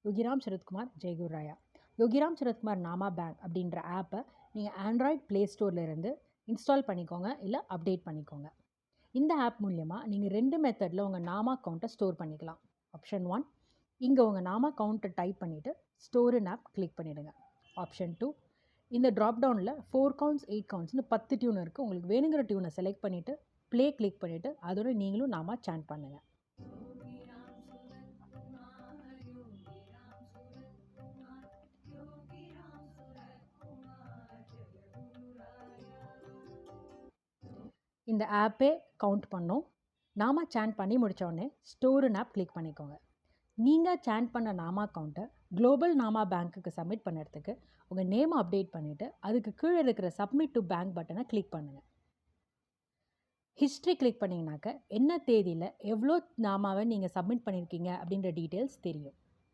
யோகிராம் சரத்குமார் ஜெயகுராயா. யோகிராம் சரத்குமார் நாமா bank அப்படின்ற ஆப்பை நீங்கள் ஆண்ட்ராய்ட் ப்ளே ஸ்டோர்லேருந்து இன்ஸ்டால் பண்ணிக்கோங்க, இல்லை அப்டேட் பண்ணிக்கோங்க. இந்த ஆப் மூலயமா நீங்கள் 2 மெத்தடில் உங்கள் நாமா அக்கௌண்ட்டை ஸ்டோர் பண்ணிக்கலாம். ஆப்ஷன் 1, இங்கே உங்கள் நாமா அக்கௌண்ட்டை டைப் பண்ணிவிட்டு ஸ்டோர் இன் ஆப் கிளிக் பண்ணிவிடுங்க. ஆப்ஷன் 2, இந்த ட்ராப் டவுனில் 4 கவுண்ட்ஸ் 8 கவுண்ட்ஸ்னு 10 டியூன் இருக்குது. உங்களுக்கு வேணுங்கிற டியூனை செலக்ட் பண்ணிவிட்டு ப்ளே கிளிக் பண்ணிவிட்டு அதோட நீங்களும் நாமா சாண்ட் பண்ணுங்கள். இந்த ஆப்பே கவுண்ட் பண்ணோம். நாமா சாண்ட் பண்ணி முடித்தோடனே ஸ்டோர் இன் ஆப் கிளிக் பண்ணிக்கோங்க. நீங்கள் சாண்ட் பண்ண நாமா அக்கௌண்ட்டை குளோபல் நாமா பேங்க்குக்கு சப்மிட் பண்ணுறதுக்கு உங்கள் நேமை அப்டேட் பண்ணிவிட்டு அதுக்கு கீழே இருக்கிற சப்மிட் டு பேங்க் பட்டனை கிளிக் பண்ணுங்கள். ஹிஸ்ட்ரி கிளிக் பண்ணிங்கனாக்க என்ன தேதியில் எவ்வளோ நாமாவை நீங்கள் சப்மிட் பண்ணியிருக்கீங்க அப்படின்ற டீட்டெயில்ஸ் தெரியும்.